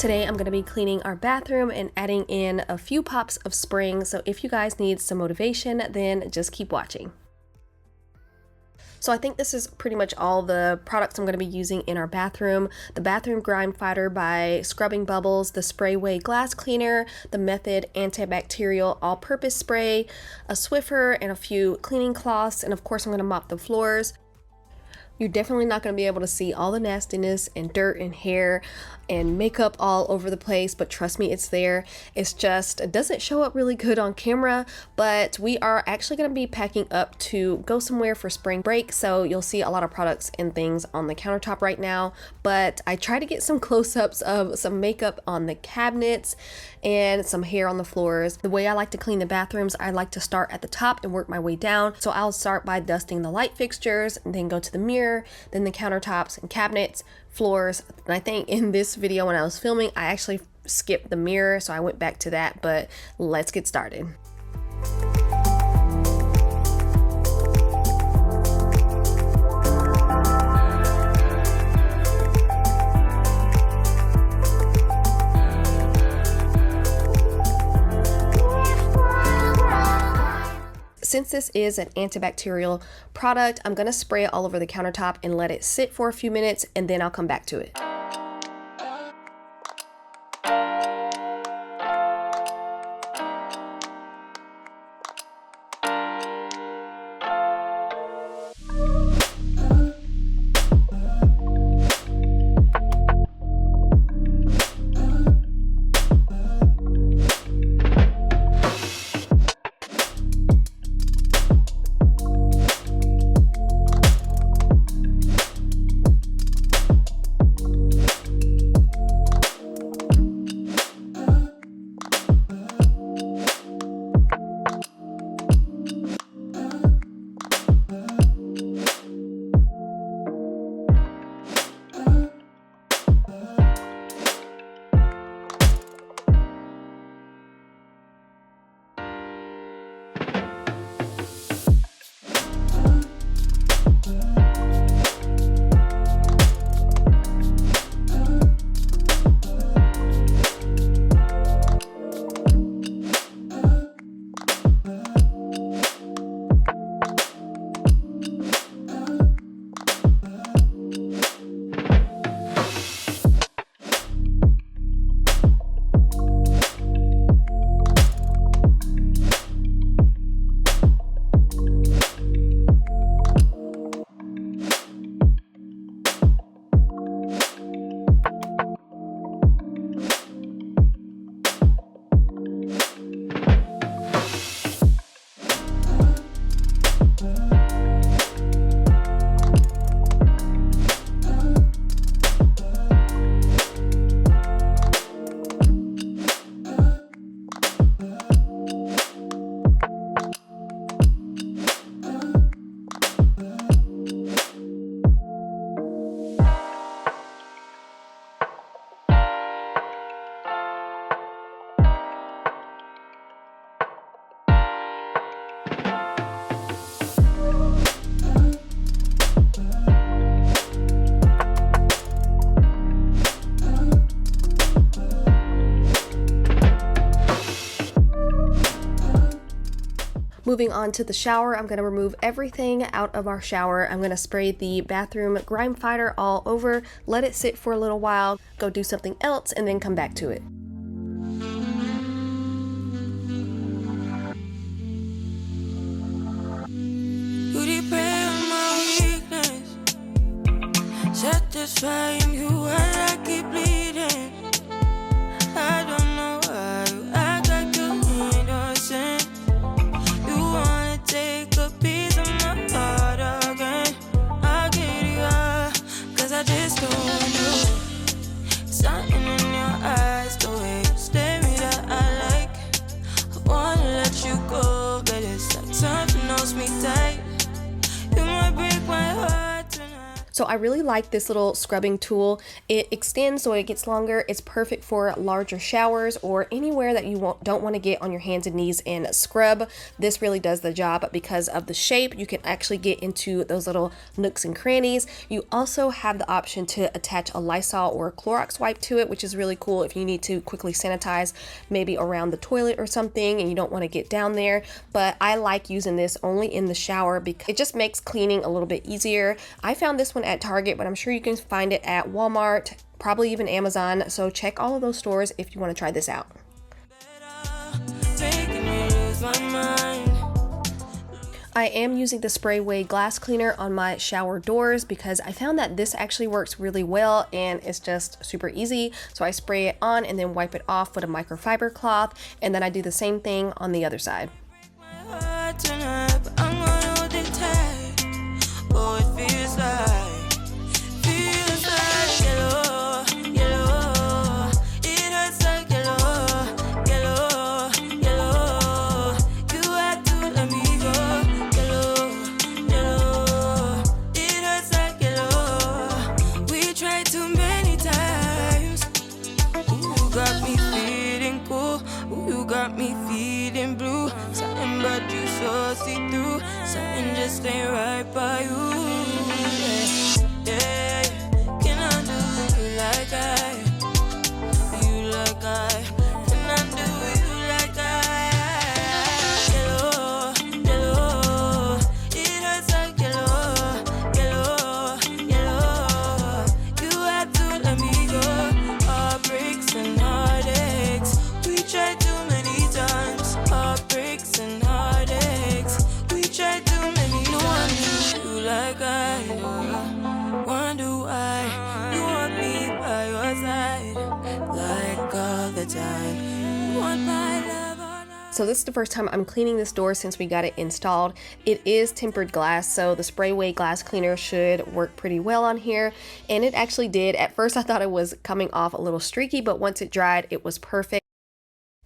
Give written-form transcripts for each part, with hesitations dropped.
Today I'm going to be cleaning our bathroom and adding in a few pops of spring, so if you guys need some motivation, then just keep watching. So I think this is pretty much all the products I'm going to be using in our bathroom. The bathroom grime fighter by Scrubbing Bubbles, the Sprayway glass cleaner, the Method antibacterial all-purpose spray, a Swiffer, and a few cleaning cloths, and of course I'm going to mop the floors. You're definitely not going to be able to see all the nastiness and dirt and hair and makeup all over the place, but trust me, it's there. It's just, it doesn't show up really good on camera, but we are actually going to be packing up to go somewhere for spring break, so you'll see a lot of products and things on the countertop right now, but I try to get some close-ups of some makeup on the cabinets and some hair on the floors. The way I like to clean the bathrooms, I like to start at the top and work my way down, so I'll start by dusting the light fixtures and then go to the mirror, then the countertops and cabinets, floors. And I think in this video when I was filming, I actually skipped the mirror, so I went back to that, but let's get started. Since this is an antibacterial product, I'm going to spray it all over the countertop and let it sit for a few minutes, and then I'll come back to it. Moving on to the shower, I'm going to remove everything out of our shower. I'm going to spray the bathroom grime fighter all over, let it sit for a little while, go do something else, and then come back to it. Satisfying you while I keep bleeding. I don't know why you act like you innocent. You wanna take a piece of my heart again. I'll get you out, cause I just don't know. Something in your eyes, the way you stare me that I like. I wanna let you go, but it's like something holds me tight. You might break my heart tonight. So I really like this little scrubbing tool. It extends so it gets longer. It's perfect for larger showers or anywhere that you don't want to get on your hands and knees and scrub. This really does the job because of the shape. You can actually get into those little nooks and crannies. You also have the option to attach a Lysol or a Clorox wipe to it, which is really cool if you need to quickly sanitize maybe around the toilet or something and you don't want to get down there. But I like using this only in the shower because it just makes cleaning a little bit easier. I found this one at Target, but I'm sure you can find it at Walmart, probably even Amazon. So check all of those stores if you want to try this out. I am using the Sprayway glass cleaner on my shower doors because I found that this actually works really well and it's just super easy. So I spray it on and then wipe it off with a microfiber cloth, and then I do the same thing on the other side. Stay right by you. Yeah, can I do you like I? You like I? Can I do you like I? Yellow, yellow, it hurts like yellow, yellow, yellow. You had to let me go. Heartbreaks and heartaches, we tried too many times. Heartbreaks and heartaches, we tried too many. Like I wonder why you want me by your side, like all the time. You want my love or not? So this is the first time I'm cleaning this door since we got it installed. It is tempered glass, so the Sprayway glass cleaner should work pretty well on here, and it actually did. At first I thought it was coming off a little streaky, but once it dried, it was perfect.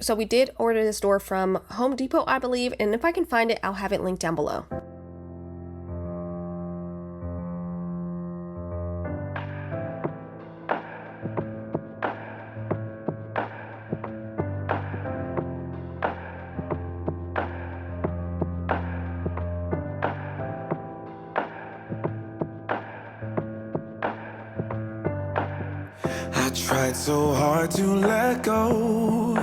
So we did order this door from Home Depot, I believe, and if I can find it, I'll have it linked down below. Tried so hard to let go.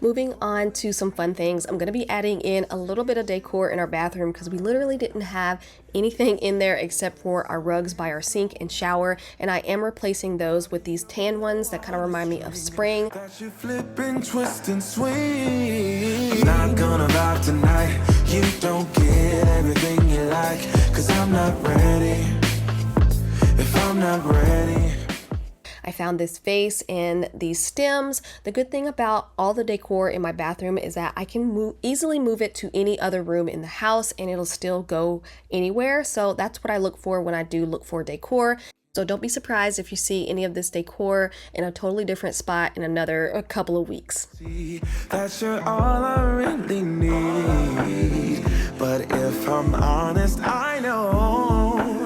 Moving on to some fun things, I'm going to be adding in a little bit of decor in our bathroom because we literally didn't have anything in there except for our rugs by our sink and shower, and I am replacing those with these tan ones that kind of remind me of spring. That you flip and twist and swing. I'm not gonna vibe tonight. You don't get everything you like, cause I'm not ready. If I'm not ready. I found this vase and these stems. The good thing about all the decor in my bathroom is that I can easily move it to any other room in the house and it'll still go anywhere. So that's what I look for when I do look for decor. So don't be surprised if you see any of this decor in a totally different spot in a couple of weeks. See, that you're all I really need. But if I'm honest, I know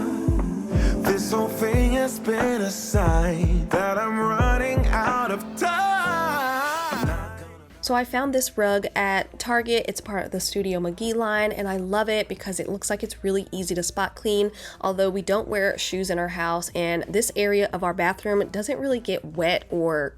this whole thing has been a sign that I'm running out of time. So I found this rug at Target. It's part of the Studio McGee line, and I love it because it looks like it's really easy to spot clean, although we don't wear shoes in our house, and this area of our bathroom doesn't really get wet or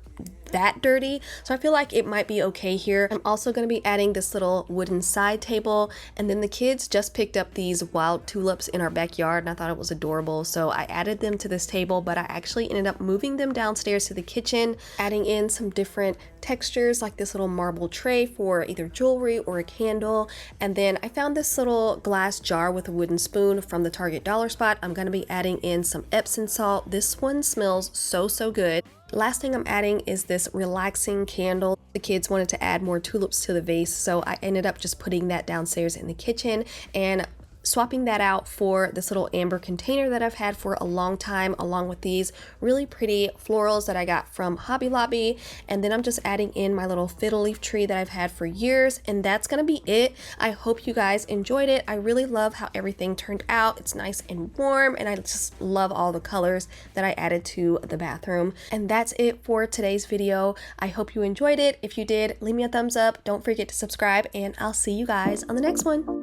that dirty, so I feel like it might be okay here. I'm also going to be adding this little wooden side table, and then the kids just picked up these wild tulips in our backyard and I thought it was adorable, so I added them to this table, but I actually ended up moving them downstairs to the kitchen, adding in some different textures like this little marble tray for either jewelry or a candle, and then I found this little glass jar with a wooden spoon from the Target dollar spot. I'm going to be adding in some Epsom salt. This one smells so good. Last thing I'm adding is this relaxing candle. The kids wanted to add more tulips to the vase, so I ended up just putting that downstairs in the kitchen. And swapping that out for this little amber container that I've had for a long time, along with these really pretty florals that I got from Hobby Lobby. And then I'm just adding in my little fiddle leaf tree that I've had for years, and that's gonna be it. I hope you guys enjoyed it. I really love how everything turned out. It's nice and warm, and I just love all the colors that I added to the bathroom. And that's it for today's video. I hope you enjoyed it. If you did, leave me a thumbs up. Don't forget to subscribe, and I'll see you guys on the next one.